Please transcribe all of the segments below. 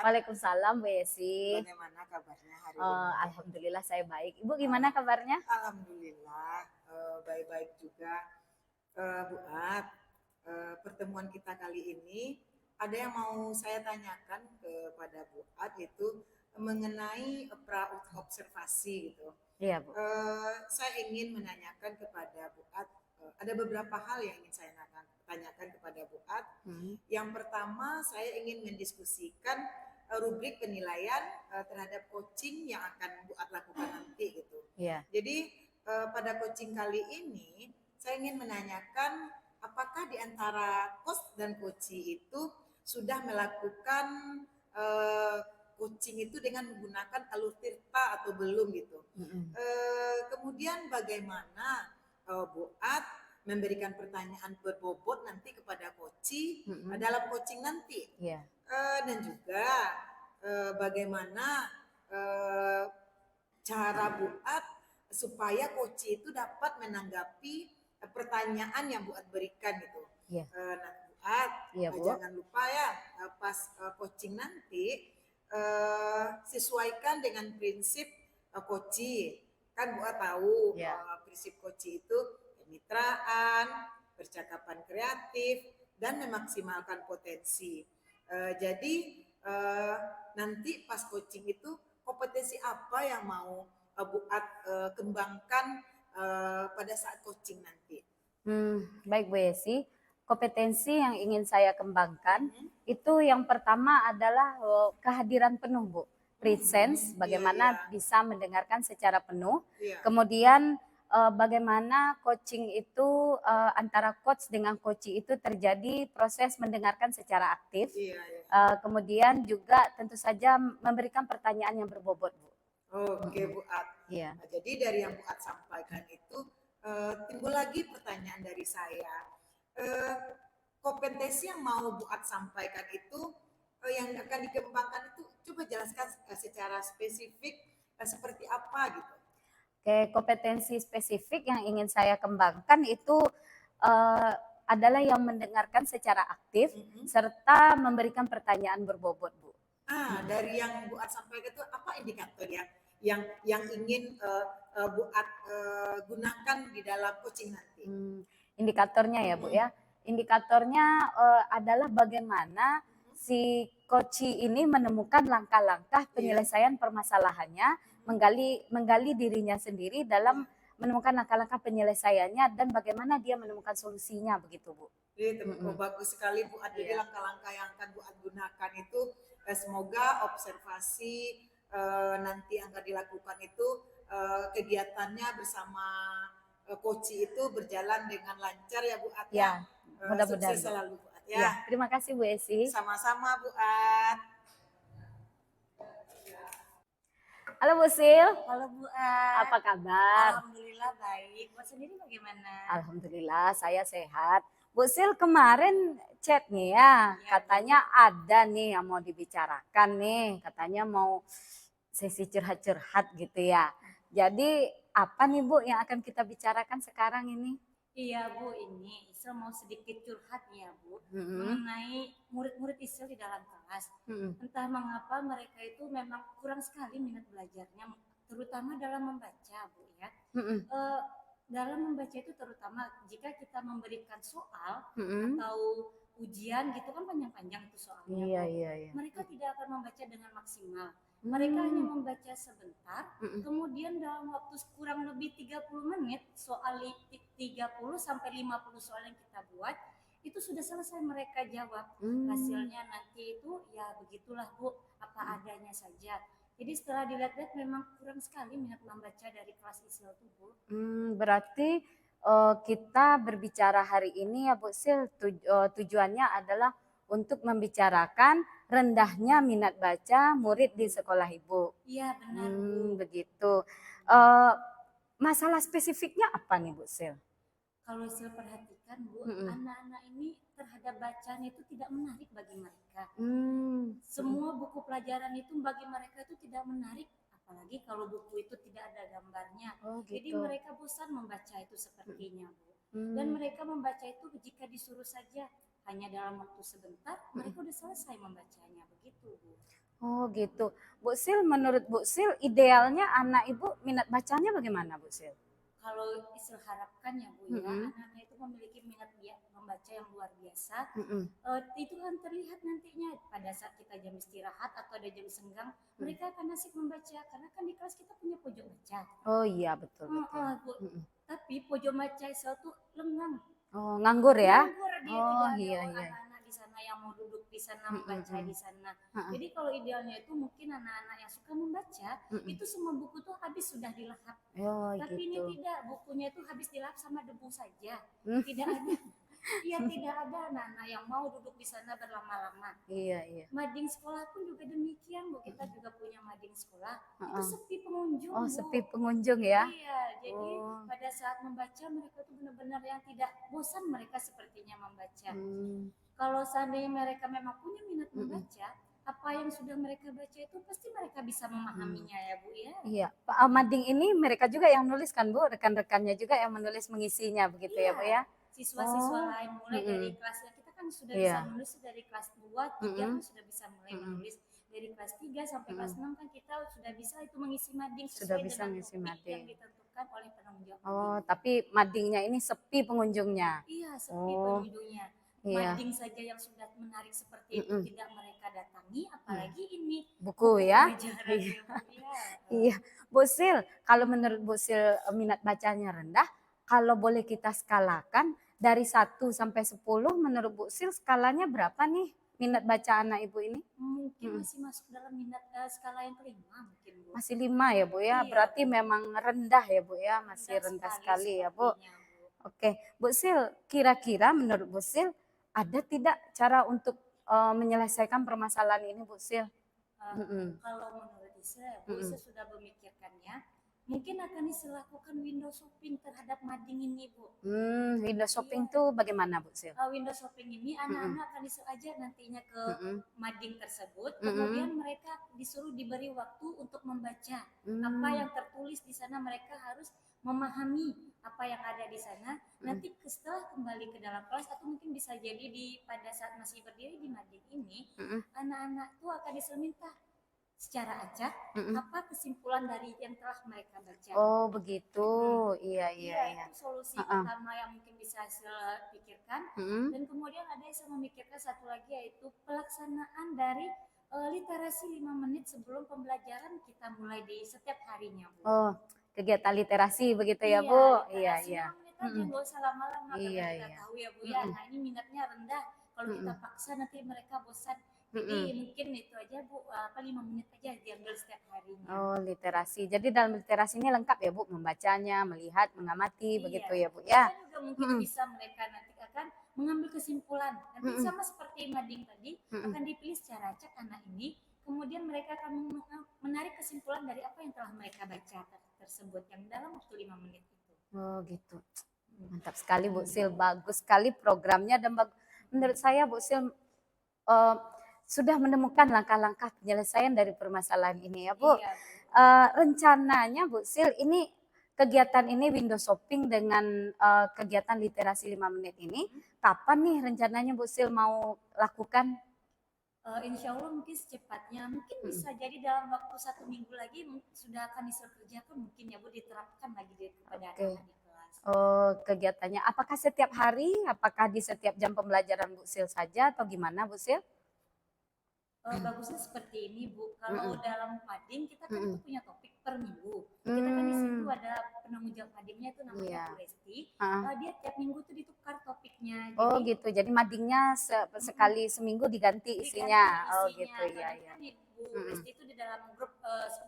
Buat. Waalaikumsalam Bu Yesi. Bagaimana kabarnya hari ini? Alhamdulillah saya baik. Ibu gimana kabarnya? Alhamdulillah baik-baik juga. Buat pertemuan kita kali ini ada yang mau saya tanyakan kepada Buat itu mengenai pra-observasi gitu. Iya Bu. Saya ingin menanyakan kepada Buat ada beberapa hal yang ingin saya tanyakan kepada Buat. Yang pertama saya ingin mendiskusikan rubrik penilaian terhadap coaching yang akan Buat lakukan nanti gitu. Iya. Jadi pada coaching kali ini saya ingin menanyakan apakah di antara coach dan coachee itu sudah melakukan coaching itu dengan menggunakan alur tirta atau belum gitu. Kemudian bagaimana Buat memberikan pertanyaan berbobot nanti kepada coachee dalam coaching nanti. Iya. Dan juga bagaimana cara Buat supaya coachee itu dapat menanggapi pertanyaan yang Buat berikan gitu. Iya. Nah Buat, Iya, Bu. jangan lupa ya pas coaching nanti sesuaikan dengan prinsip coachee. Kan Buat tahu prinsip coachee itu kemitraan, percakapan kreatif, dan memaksimalkan potensi. Jadi nanti pas coaching itu kompetensi apa yang mau Buat kembangkan pada saat coaching nanti? Baik Bu Yesi. Kompetensi yang ingin saya kembangkan itu yang pertama adalah kehadiran penuh Bu. Presence, bagaimana bisa mendengarkan secara penuh. Kemudian bagaimana coaching itu antara coach dengan coachee itu terjadi proses mendengarkan secara aktif. Kemudian juga tentu saja memberikan pertanyaan yang berbobot Bu. Oke Buat. Iya. Nah, jadi dari yang Buat sampaikan itu timbul lagi pertanyaan dari saya. Kompetensi yang mau Buat sampaikan itu yang akan dikembangkan itu coba jelaskan secara spesifik seperti apa gitu. Oke, kompetensi spesifik yang ingin saya kembangkan itu adalah yang mendengarkan secara aktif serta memberikan pertanyaan berbobot Bu. Dari yang Buat sampaikan itu apa indikator yang ingin Buat gunakan di dalam coaching nanti? Indikatornya ya Bu ya. Indikatornya adalah bagaimana si coachee ini menemukan langkah-langkah penyelesaian permasalahannya, menggali dirinya sendiri dalam menemukan langkah-langkah penyelesaiannya dan bagaimana dia menemukan solusinya begitu Bu. Bagus sekali Bu. Jadi langkah-langkah yang akan Buat gunakan itu semoga observasi nanti yang akan dilakukan itu kegiatannya bersama coachee itu berjalan dengan lancar ya Buat ya. Mudah-mudahan sukses selalu Buat ya. Terima kasih Bu Esi. Sama-sama Buat. Halo Bu Sil. Halo Buat. Apa kabar? Alhamdulillah baik. Buat sendiri bagaimana? Alhamdulillah saya sehat. Bu Sil kemarin chat nih ya, katanya ada nih yang mau dibicarakan nih, katanya mau sesi curhat-curhat gitu ya. Jadi apa nih Bu yang akan kita bicarakan sekarang ini? Iya Bu, ini Isel mau sedikit curhat nih ya Bu, mengenai murid-murid Isel di dalam kelas. Entah mengapa mereka itu memang kurang sekali minat belajarnya, terutama dalam membaca Bu ya. Dalam membaca itu terutama jika kita memberikan soal atau ujian gitu kan panjang-panjang itu soalnya. Iya. Mereka tidak akan membaca dengan maksimal. Mereka hanya membaca sebentar, kemudian dalam waktu kurang lebih 30 menit, soal 30 sampai 50 soal yang kita buat, itu sudah selesai mereka jawab. Hasilnya nanti itu ya begitulah Bu, apa adanya saja. Jadi setelah dilihat-lihat memang kurang sekali minat membaca dari kelas Isel itu Bu. Berarti kita berbicara hari ini ya Bu Sil, tujuannya adalah untuk membicarakan rendahnya minat baca murid di sekolah Ibu. Iya benar Bu. Begitu. Masalah spesifiknya apa nih Bu Sil? Kalau Sil perhatikan Bu, anak-anak ini terhadap bacaan itu tidak menarik bagi mereka. Semua buku pelajaran itu bagi mereka itu tidak menarik, apalagi kalau buku itu tidak ada gambarnya. Jadi mereka bosan membaca itu sepertinya Bu. Dan mereka membaca itu jika disuruh saja. hanya dalam waktu sebentar mereka udah selesai membacanya, begitu Bu. Oh gitu. Bu Sil, menurut Bu Sil idealnya anak ibu minat bacanya bagaimana Bu Sil? Kalau Isil harapkan ya Bu ya, Mm-mm. anak-anak itu memiliki minat membaca yang luar biasa. Mm-mm. Itu kan terlihat nantinya pada saat kita jam istirahat atau ada jam senggang, mereka akan asik membaca karena kan di kelas kita punya pojok baca. Oh iya betul betul. Bu. Mm-mm. Tapi pojok baca Isel tuh lengang. Oh nganggur ya? Nganggur dia, Oh tidak iya ada iya. anak-anak di sana yang mau duduk di sana Mm-mm. membaca di sana. Mm-mm. Jadi kalau idealnya itu mungkin anak-anak yang suka membaca Mm-mm. itu semua buku tuh habis sudah dilahap. Oh Tapi ini gitu. tidak, bukunya itu habis dilahap sama debu saja. Hmm. Tidak ada. Iya, tidak ada anak-anak yang mau duduk di sana berlama-lama. Iya iya. Mading sekolah pun juga demikian, Bu. Kita juga punya mading sekolah. Itu Uh-uh. sepi pengunjung, Oh Bu. sepi pengunjung ya? Iya, jadi Oh. pada saat membaca mereka tuh benar-benar yang tidak bosan mereka sepertinya membaca. Kalau seandainya mereka memang punya minat membaca, apa yang sudah mereka baca itu pasti mereka bisa memahaminya ya Bu ya. Iya, Pak Mading ini mereka juga yang nulis kan Bu, rekan-rekannya juga yang menulis mengisinya begitu ya Bu ya? Siswa-siswa Oh. lain mulai dari kelasnya kita kan sudah Iya. bisa menulis dari kelas 2, 3 kan sudah bisa mulai Mm-mm. menulis. Dari kelas 3 sampai kelas 6 kan kita sudah bisa itu mengisi mading Sudah sesuai bisa dengan ngisi topik mading. yang ditentukan oleh penanggung jawab. Oh, tapi madingnya ini sepi pengunjungnya. Iya, sepi Oh. Iya. pengunjungnya. Mading saja yang sudah menarik seperti itu tidak mereka datangi, apalagi ini Buku ya. pelajaran ya, Bu, ya. Iya, Bu Sil, kalau menurut Bu Sil minat bacanya rendah, kalau boleh kita skalakan dari 1 sampai 10 menurut Bu Sil skalanya berapa nih minat baca anak Ibu ini? Mungkin masih masuk dalam minat skala yang kelima mungkin Bu. Masih 5 ya Bu ya, Iya, berarti memang rendah ya Bu ya, masih rendah sekali ya Bu. sepertinya, Bu. Oke, Bu Sil, kira-kira menurut Bu Sil ada tidak cara untuk menyelesaikan permasalahan ini Bu Sil? Kalau menurut Isa, Bu Isa sudah memikirkannya, mungkin akan dilakukan window shopping terhadap mading ini Bu. Window shopping tuh bagaimana Bu Sil? Window shopping ini anak-anak akan disuruh aja nantinya ke mading tersebut, kemudian mereka disuruh diberi waktu untuk membaca apa yang tertulis di sana, mereka harus memahami apa yang ada di sana. Nanti setelah kembali ke dalam kelas atau mungkin bisa jadi pada saat masih berdiri di mading ini, anak-anak tuh akan disuruh minta secara acak apa kesimpulan dari yang telah mereka baca. Oh begitu, iya. Itu solusi pertama yang mungkin bisa saya pikirkan. Dan kemudian ada yang saya memikirkan satu lagi, yaitu pelaksanaan dari literasi 5 menit sebelum pembelajaran kita mulai di setiap harinya, Bu. Oh, kegiatan literasi begitu ya Bu? Iya. 5 menit aja, nggak usah lama-lama. Iya. Kita tahu ya Bu ya, nah ini minatnya rendah. Kalau kita paksa nanti mereka bosan. Jadi mungkin itu aja Bu, 5 menit aja diambil setiap harinya. Oh, literasi. Jadi dalam literasi ini lengkap ya Bu, membacanya, melihat, mengamati, begitu ya Bu ya. Juga mungkin bisa mereka nanti akan mengambil kesimpulan. Nanti sama seperti mading tadi, akan dipilih secara acak anak ini, kemudian mereka akan menarik kesimpulan dari apa yang telah mereka baca tersebut yang dalam waktu 5 menit itu. Oh gitu. Mantap sekali Bu Sil, bagus sekali programnya dan menurut saya Bu Sil sudah menemukan langkah-langkah penyelesaian dari permasalahan ini ya Bu. Iya, Rencananya Bu Sil ini kegiatan ini window shopping dengan kegiatan literasi 5 menit ini kapan nih rencananya Bu Sil mau lakukan? Insya Allah mungkin secepatnya, mungkin bisa jadi dalam waktu 1 minggu lagi sudah akan dikerjakan mungkin ya Bu, diterapkan lagi kepada anak-anak di kelas. Oh, kegiatannya apakah setiap hari, apakah di setiap jam pembelajaran Bu Sil saja atau gimana Bu Sil? Bagusnya seperti ini Bu, kalau dalam mading kita kan itu punya topik per minggu. Kita kan di situ ada penanggung jawab madingnya itu namanya Bu Resti. Dia tiap minggu tuh ditukar topiknya. Oh gitu, jadi madingnya sekali seminggu diganti isinya. Oh gitu, iya. Kan Bu Resti itu di dalam grup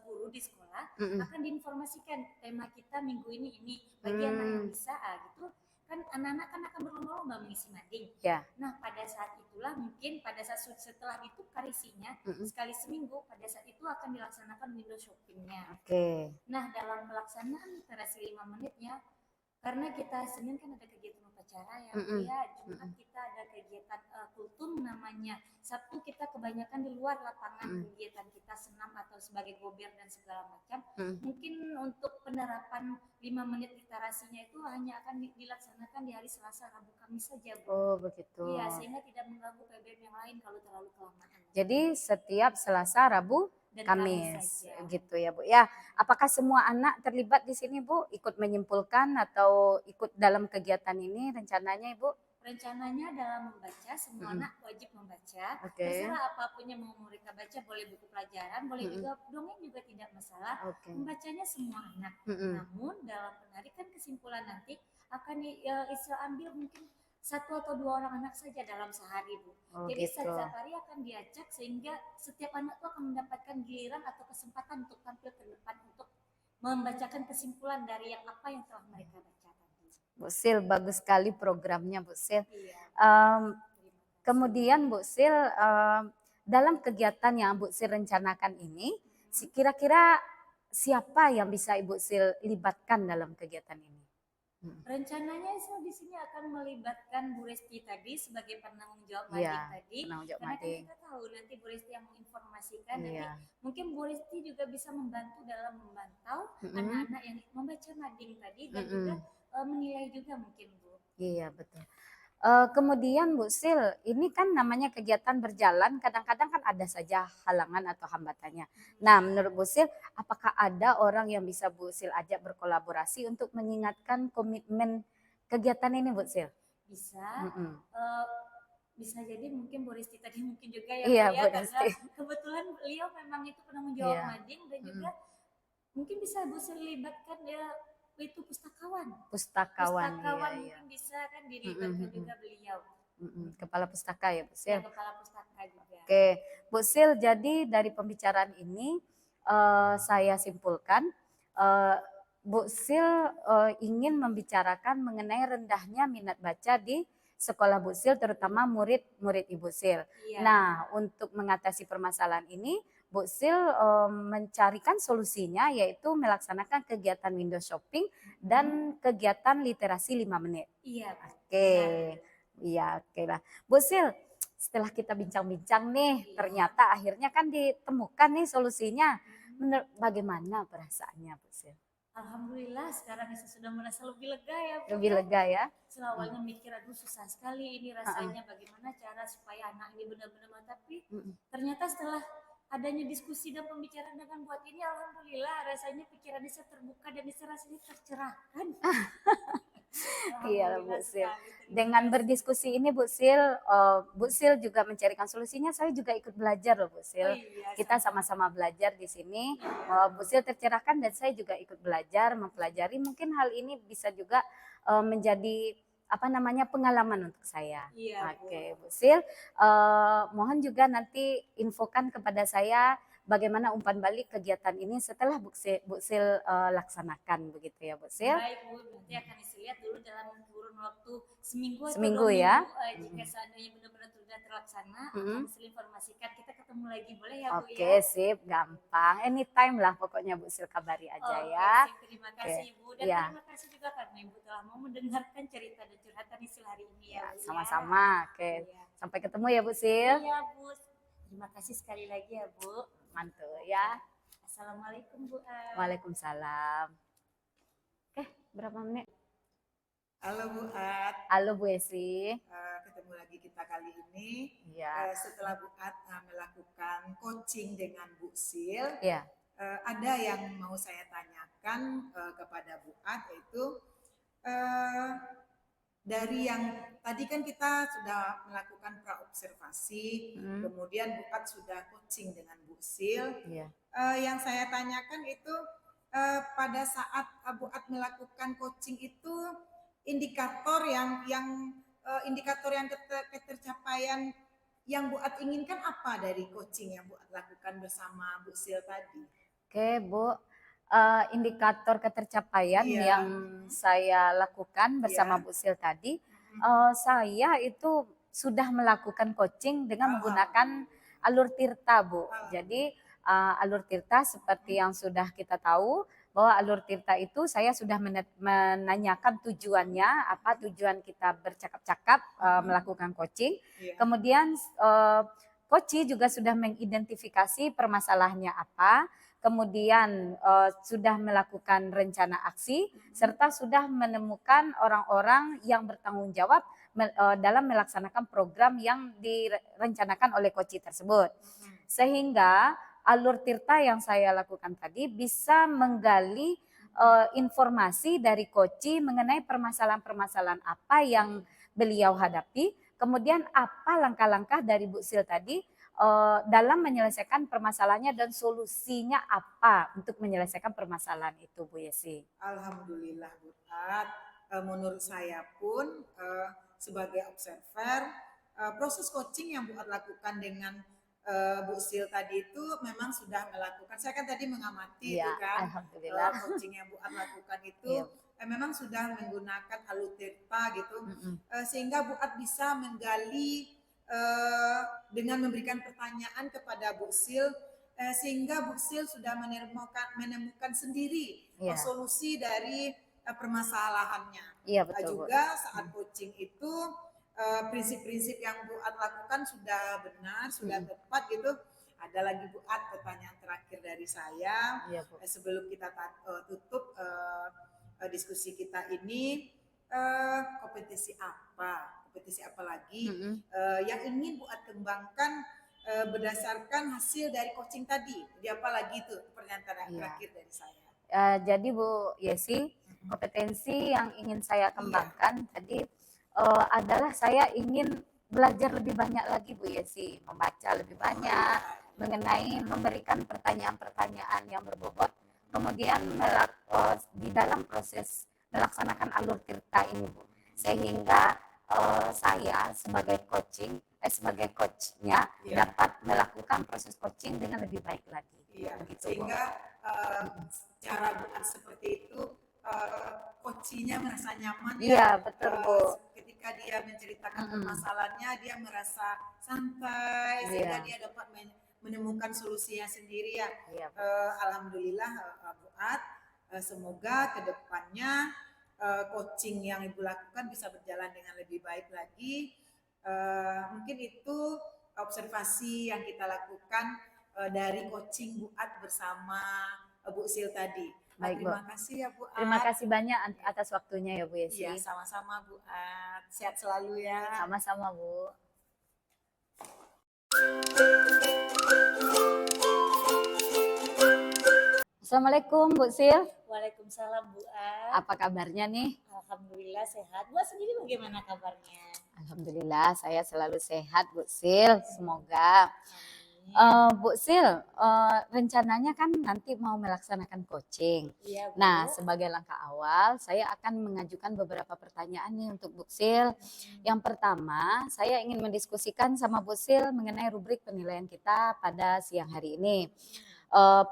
guru di sekolah akan diinformasikan tema kita minggu ini bagi anak yang bisa gitu. Kan anak-anak kan akan berlomba-lomba mengisi mading. Ya. Nah pada saat itulah mungkin pada saat setelah ditukar isinya sekali seminggu, pada saat itu akan dilaksanakan window shoppingnya. Nah dalam pelaksanaan literasi 5 menitnya, karena kita Senin kan ada kegiatan upacara ya Bu Mm-mm. ya. Jumat kita ada kegiatan kultum namanya. Sabtu kita kebanyakan di luar lapangan kegiatan kita senam atau sebagai gober dan segala macam. Mungkin untuk penerapan 5 menit literasinya itu hanya akan dilaksanakan di hari Selasa, Rabu, Kamis saja Bu. Oh begitu. Iya, sehingga tidak mengganggu PBM yang lain kalau terlalu kelamaan. Jadi setiap Selasa, Rabu, Dan Kamis saja. gitu ya Bu. Ya, apakah semua anak terlibat di sini Bu? Ikut menyimpulkan atau ikut dalam kegiatan ini rencananya Ibu? Rencananya dalam membaca, semua anak wajib membaca. Oke. Terserah apapun yang mau mereka baca, boleh buku pelajaran, boleh juga dongeng juga tidak masalah. Oke. Membacanya semua anak. Namun dalam penarikan kesimpulan nanti akan ambil mungkin 1 atau 2 orang anak saja dalam sehari Bu. Oh, Jadi gitu. setiap hari akan diacak sehingga setiap anak itu akan mendapatkan giliran atau kesempatan untuk tampil ke depan untuk membacakan kesimpulan dari apa yang telah mereka baca tadi. Bu Sil, bagus sekali programnya Bu Sil. Iya. Kemudian Bu Sil, dalam kegiatan yang Bu Sil rencanakan ini, kira-kira siapa yang bisa Ibu Sil libatkan dalam kegiatan ini? Rencananya saya di sini akan melibatkan Bu Resti tadi sebagai penanggung jawab Iya, mading tadi. penanggung jawab Karena kan mading. kita tahu nanti Bu Resti yang menginformasikan, Iya. nanti mungkin Bu Resti juga bisa membantu dalam memantau anak-anak yang membaca mading tadi dan juga menilai juga mungkin Bu. Iya betul. Kemudian Bu Sil, ini kan namanya kegiatan berjalan, kadang-kadang kan ada saja halangan atau hambatannya. Nah, menurut Bu Sil, apakah ada orang yang bisa Bu Sil ajak berkolaborasi untuk mengingatkan komitmen kegiatan ini Bu Sil? Bisa. Bisa jadi mungkin Bu Risti tadi mungkin juga ya Iya, Bu ya, Bu karena Risti. kebetulan beliau memang itu penanggung jawab Iya. mading dan juga mungkin bisa Bu Sil libatkan ya itu pustakawan. Pustakawan, Pustakawan iya. mungkin bisa kan dilibatkan juga beliau. Kepala pustaka ya Bu Sil. Ya, kepala pustaka juga. Oke, Bu Sil, jadi dari pembicaraan ini saya simpulkan Bu Sil ingin membicarakan mengenai rendahnya minat baca di sekolah Bu Sil, terutama murid-murid Ibu Sil. Iya. Nah, untuk mengatasi permasalahan ini, Bu Sil mencarikan solusinya yaitu melaksanakan kegiatan window shopping dan kegiatan literasi 5 menit. Iya. Oke, iya oke lah. Bu Sil, setelah kita bincang-bincang nih, ternyata akhirnya kan ditemukan nih solusinya. Menurut bagaimana perasaannya Bu Sil? Alhamdulillah sekarang saya sudah merasa lebih lega ya Bu. Lebih lega ya? Selawalnya mikir aduh susah sekali ini rasanya bagaimana cara supaya anak ini benar-benar tapi ternyata setelah adanya diskusi dan pembicaraan dengan buat ini alhamdulillah rasanya pikirannya saya terbuka dan saya rasanya tercerahkan. Iya Bu Sil. Dengan berdiskusi ini Bu Sil juga mencarikan solusinya. Saya juga ikut belajar loh Bu Sil. Kita sama-sama belajar di sini. Bu Sil tercerahkan dan saya juga ikut belajar, mempelajari. Mungkin hal ini bisa juga menjadi pengalaman untuk saya. Iya, Oke Bu Sil, mohon juga nanti infokan kepada saya bagaimana umpan balik kegiatan ini setelah Bu Sil laksanakan begitu ya Bu Sil. Baik Bu, nanti akan dilihat dulu dalam kurun waktu seminggu atau 2 Seminggu minggu, ya. jika seandainya benar-benar sudah terlaksana, akan saya informasikan kita ketemu lagi boleh ya Bu ya. Oke sip, gampang. Anytime lah pokoknya Bu Sil kabari aja ya. Sip, terima kasih Bu dan terima kasih juga karena Ibu telah mau mendengarkan cerita dan curhatan Isil hari ini ya. Bu, sama-sama. Oke. Iya. Sampai ketemu ya Bu Sil. Iya Bu. Terima kasih sekali lagi ya Bu. Mantul ya. Assalamualaikum Bu. Waalaikumsalam. Oke, berapa menit? Halo Bu Ad. Halo Bu Esi. Ketemu lagi kita kali ini. Iya. Setelah Bu Ad melakukan coaching dengan Bu Sil, Iya. ada yang mau saya tanyakan kepada Bu Ad, yaitu dari yang tadi kan kita sudah melakukan praobservasi, kemudian Bu Ad sudah coaching dengan Bu Sil. Iya. Yang saya tanyakan itu pada saat Bu Ad melakukan coaching itu indikator yang ketercapaian yang Bu Ad inginkan apa dari coaching yang Bu Ad lakukan bersama Bu Sil tadi? Oke Bu, indikator ketercapaian yang saya lakukan bersama Bu Sil tadi, saya itu sudah melakukan coaching dengan menggunakan alur tirta Bu. Jadi alur tirta seperti yang sudah kita tahu bahwa alur tirta itu saya sudah menanyakan tujuannya, apa tujuan kita bercakap-cakap melakukan coaching. Iya. Kemudian coach juga sudah mengidentifikasi permasalahannya apa, kemudian sudah melakukan rencana aksi, serta sudah menemukan orang-orang yang bertanggung jawab dalam melaksanakan program yang direncanakan oleh coach tersebut. Sehingga alur tirta yang saya lakukan tadi bisa menggali informasi dari coach mengenai permasalahan-permasalahan apa yang beliau hadapi, kemudian apa langkah-langkah dari Bu Sil tadi dalam menyelesaikan permasalahannya dan solusinya apa untuk menyelesaikan permasalahan itu, Bu Yesi. Alhamdulillah Bu At, menurut saya pun sebagai observer, proses coaching yang Bu At lakukan dengan Bu Sil tadi itu memang sudah melakukan. Saya kan tadi mengamati ya, itu kan, alhamdulillah. coaching yang Bu At lakukan itu memang sudah menggunakan alur tirta gitu, sehingga Bu At bisa menggali dengan memberikan pertanyaan kepada Bu Sil, sehingga Bu Sil sudah menemukan sendiri solusi dari permasalahannya. Iya, betul, juga saat coaching itu prinsip-prinsip yang Bu At lakukan sudah benar, sudah tepat gitu. Ada lagi Bu At pertanyaan terakhir dari saya sebelum kita tutup diskusi kita ini, kompetisi apa lagi yang ingin Bu At kembangkan berdasarkan hasil dari coaching tadi? Jadi apa lagi itu pertanyaan terakhir dari saya? Jadi Bu Yesi, kompetensi yang ingin saya kembangkan tadi adalah saya ingin belajar lebih banyak lagi Bu Yesi, membaca lebih banyak mengenai memberikan pertanyaan-pertanyaan yang berbobot, kemudian di dalam proses melaksanakan alur tirta ini Bu, sehingga saya sebagai sebagai coachnya dapat melakukan proses coaching dengan lebih baik lagi. Begitu, sehingga cara buat seperti itu coachnya merasa nyaman betul Bu. Ketika dia menceritakan permasalahannya, dia merasa santai sehingga dia dapat menemukan solusinya sendiri ya. Alhamdulillah Bu At, semoga kedepannya coaching yang Ibu lakukan bisa berjalan dengan lebih baik lagi. Mungkin itu observasi yang kita lakukan dari coaching Bu At bersama Bu Sil tadi. Baik, terima kasih ya Bu At. Terima kasih banyak atas waktunya ya Bu Yesi. Iya, sama-sama Bu At. Sehat selalu ya. Sama-sama Bu. Assalamualaikum Bu Sil. Waalaikumsalam Bu At. Apa kabarnya nih? Alhamdulillah sehat. Bu At sendiri bagaimana kabarnya? Alhamdulillah saya selalu sehat Bu Sil. Semoga. Bu Sil, rencananya kan nanti mau melaksanakan coaching. Iya, Bu. Nah, sebagai langkah awal, saya akan mengajukan beberapa pertanyaan nih untuk Bu Sil. Yang pertama, saya ingin mendiskusikan sama Bu Sil mengenai rubrik penilaian kita pada siang hari ini.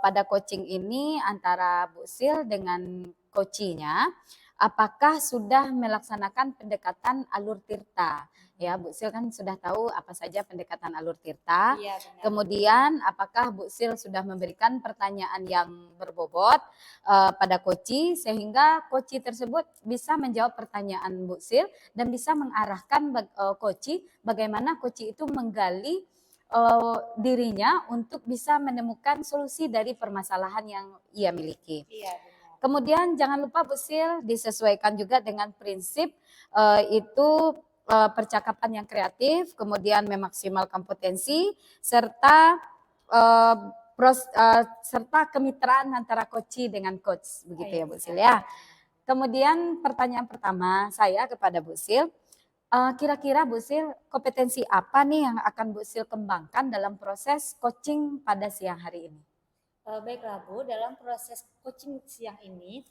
Pada coaching ini antara Bu Sil dengan coachnya, apakah sudah melaksanakan pendekatan alur tirta? Ya, Bu Sil kan sudah tahu apa saja pendekatan alur tirta. Iya, kemudian apakah Bu Sil sudah memberikan pertanyaan yang berbobot pada coach sehingga coach tersebut bisa menjawab pertanyaan Bu Sil dan bisa mengarahkan coach bagaimana coach itu menggali dirinya untuk bisa menemukan solusi dari permasalahan yang ia miliki. Iya, benar. Kemudian jangan lupa Bu Sil disesuaikan juga dengan prinsip itu percakapan yang kreatif, kemudian memaksimalkan potensi, serta serta kemitraan antara coach dengan coach, begitu ya Bu Sil ya. Kemudian pertanyaan pertama saya kepada Bu Sil, kira-kira Bu Sil kompetensi apa nih yang akan Bu Sil kembangkan dalam proses coaching pada siang hari ini? Baiklah Bu, dalam proses coaching siang ini,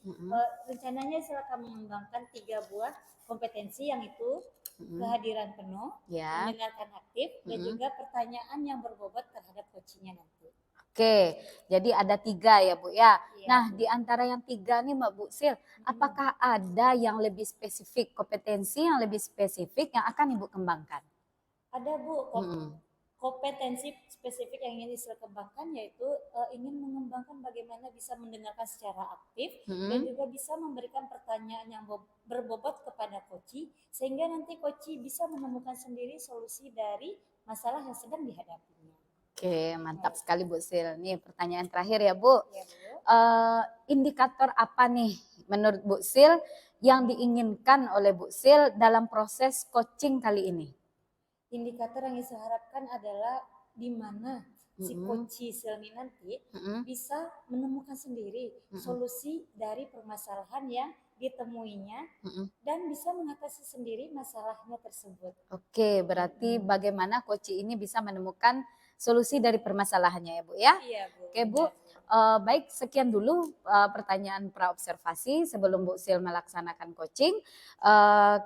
rencananya saya akan mengembangkan 3 buah kompetensi, yang itu kehadiran penuh, mendengarkan aktif, dan juga pertanyaan yang berbobot terhadap coachingnya nanti. Oke, jadi ada 3 ya Bu ya. Nah, di antara yang 3 nih Mbak Bu Sil, apakah ada yang lebih spesifik, kompetensi yang lebih spesifik yang akan Ibu kembangkan? Ada Bu, kompetensi spesifik yang ingin Isra kembangkan yaitu ingin mengembangkan bagaimana bisa mendengarkan secara aktif dan juga bisa memberikan pertanyaan yang berbobot kepada koci sehingga nanti koci bisa menemukan sendiri solusi dari masalah yang sedang dihadapinya. Oke, mantap sekali Bu Sil. Nih pertanyaan terakhir ya Bu. Ya, Bu. Indikator apa nih menurut Bu Sil yang diinginkan oleh Bu Sil dalam proses coaching kali ini? Indikator yang saya harapkan adalah di mana si coach Silmi nanti bisa menemukan sendiri solusi dari permasalahan yang ditemuinya dan bisa mengatasi sendiri masalahnya tersebut. Oke, berarti bagaimana coach ini bisa menemukan solusi dari permasalahannya ya Bu ya? Iya Bu. Oke Bu, baik sekian dulu pertanyaan praobservasi sebelum Bu Sil melaksanakan coaching.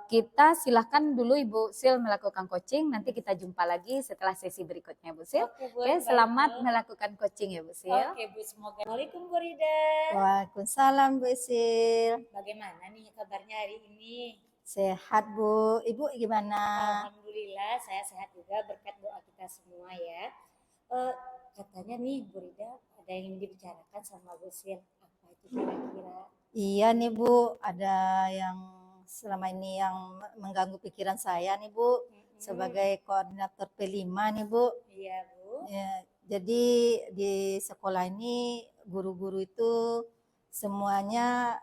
Kita silahkan dulu Ibu Sil melakukan coaching, nanti kita jumpa lagi setelah sesi berikutnya Bu Sil. Oke, Bu, Oke, selamat melakukan coaching ya Bu Sil. Oke Bu, semoga. Assalamualaikum Bu Rida. Waalaikumsalam Bu Sil. Bagaimana nih kabarnya hari ini? Sehat Bu, Ibu gimana? Alhamdulillah saya sehat juga berkat doa kita semua ya. Katanya nih Bu Rida ada yang dibicarakan sama Bu Sil. Apa itu kira-kira? Iya nih Bu, ada yang selama ini yang mengganggu pikiran saya nih Bu, sebagai koordinator P5 nih Bu. Iya Bu. Ya, jadi di sekolah ini guru-guru itu semuanya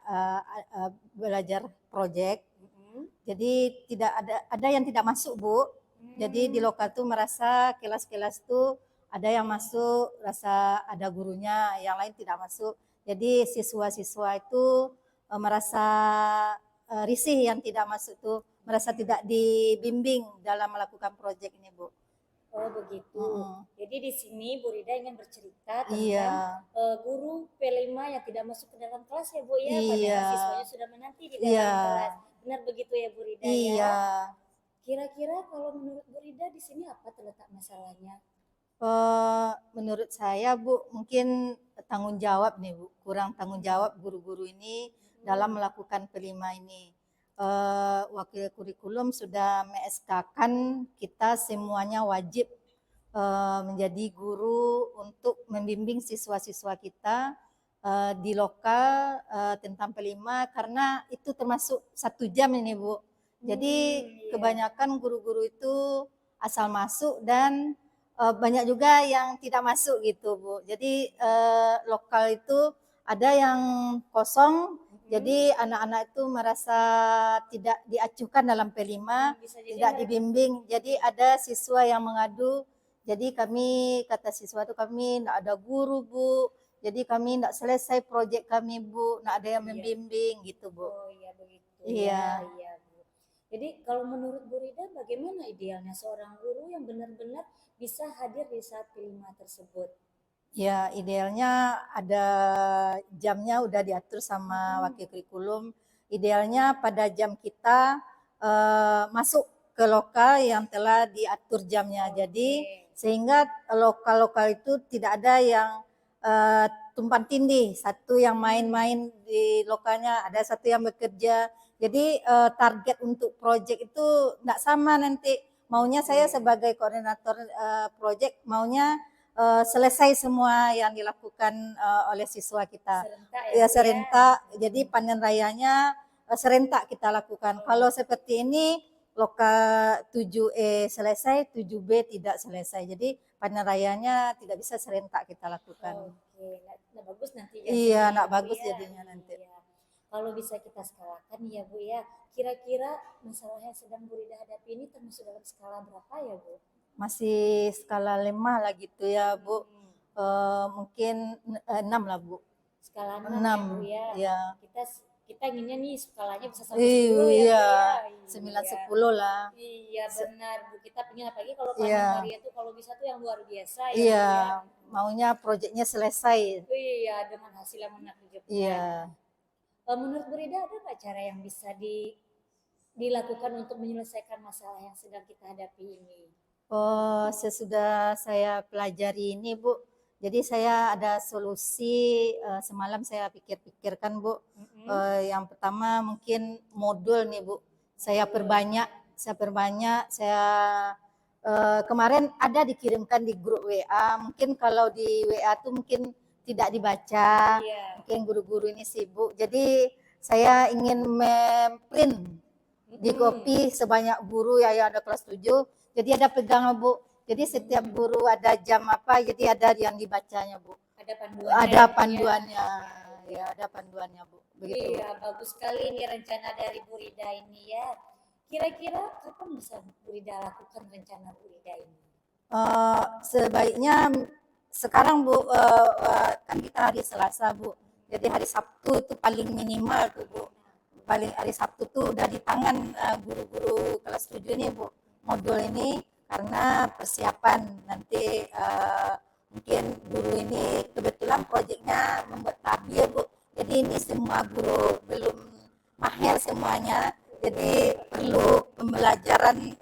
belajar proyek. Jadi tidak ada yang tidak masuk Bu. Jadi di lokal tuh merasa kelas-kelas tuh ada yang masuk, rasa ada gurunya, yang lain tidak masuk. Jadi siswa-siswa itu merasa risih yang tidak masuk tuh, merasa tidak dibimbing dalam melakukan proyek ini Bu. Oh begitu. Jadi di sini Bu Rida ingin bercerita tentang guru P5 yang tidak masuk ke dalam kelas ya Bu ya, padahal siswanya sudah menanti di dalam kelas. Benar begitu ya Bu Rida ya? Kira-kira kalau menurut Bu Rida di sini apa terletak masalahnya? Menurut saya Bu, mungkin tanggung jawab nih Bu, kurang tanggung jawab guru-guru ini dalam melakukan P5 ini. Wakil kurikulum sudah me-SK-kan kita semuanya wajib menjadi guru untuk membimbing siswa-siswa kita di lokal tentang P5 karena itu termasuk 1 jam ini Bu. Jadi kebanyakan guru-guru itu asal masuk dan banyak juga yang tidak masuk gitu Bu. Jadi lokal itu ada yang kosong. Jadi anak-anak itu merasa tidak diacuhkan dalam P5, tidak dibimbing. Jadi ada siswa yang mengadu. Jadi kami, kata siswa itu kami tidak ada guru Bu. Jadi kami tidak selesai proyek kami Bu, tidak ada yang membimbing gitu Bu. Oh iya begitu. Iya. Iya Bu. Jadi kalau menurut Bu Rida bagaimana idealnya seorang guru yang benar-benar bisa hadir di saat P5 tersebut? Ya idealnya ada jamnya udah diatur sama wakil kurikulum. Idealnya pada jam kita masuk ke lokal yang telah diatur jamnya. Jadi sehingga lokal-lokal itu tidak ada yang tumpang tindih. Satu yang main-main di lokalnya, ada satu yang bekerja. Jadi target untuk proyek itu tidak sama nanti. Maunya saya sebagai koordinator proyek maunya selesai semua yang dilakukan oleh siswa kita. Serentak. Jadi panen rayanya serentak kita lakukan. Kalau seperti ini lokal 7E selesai, 7B tidak selesai. Jadi panen rayanya tidak bisa serentak kita lakukan. Oke, nah bagus nanti. Iya, nak bagus jadinya nanti. Iya. Kalau bisa kita skalakan ya Bu ya, kira-kira masalah yang sedang Bu Rida hadapi ini termasuk dalam skala berapa ya Bu? Masih skala 5 lah gitu ya Bu. Mungkin 6 lah Bu. Skala 6 6 ya Bu ya. Kita inginnya nih skalanya bisa sampai 10 ya. 9-10 lah. Iya benar Bu, kita pengen apalagi kalau panen karya tuh kalau bisa tuh yang luar biasa ya. Iya, maunya proyeknya selesai. Iya, dengan hasil yang menakjubkan. Iya. Menurut Bu Rida ada nggak cara yang bisa dilakukan untuk menyelesaikan masalah yang sedang kita hadapi ini? Sesudah saya pelajari ini Bu, jadi saya ada solusi semalam saya pikir-pikirkan Bu. Yang pertama mungkin modul nih Bu, saya perbanyak, saya kemarin ada dikirimkan di grup WA, mungkin kalau di WA tuh mungkin tidak dibaca, Iya. mungkin guru-guru ini sibuk. Jadi saya ingin memprint di copy sebanyak guru yang ada kelas 7. Jadi ada pegangan Bu. Jadi setiap guru ada jam apa, jadi ada yang dibacanya Bu. Ada panduannya. Ada ya, Bu, ya? panduannya, ya ada panduannya Bu. Begitu. Iya, bagus sekali ini rencana dari Bu Rida ini ya. Kira-kira kapan bisa Bu Rida lakukan rencana Bu Rida ini? Sebaiknya sekarang Bu, kan kita hari Selasa Bu. Jadi hari Sabtu itu paling minimal tuh Bu. Paling hari Sabtu tuh udah di tangan guru-guru kelas 7 ini Bu. Modul ini karena persiapan nanti mungkin guru ini kebetulan proyeknya membuat tabir Bu. Jadi ini semua guru belum mahir semuanya. Jadi perlu pembelajaran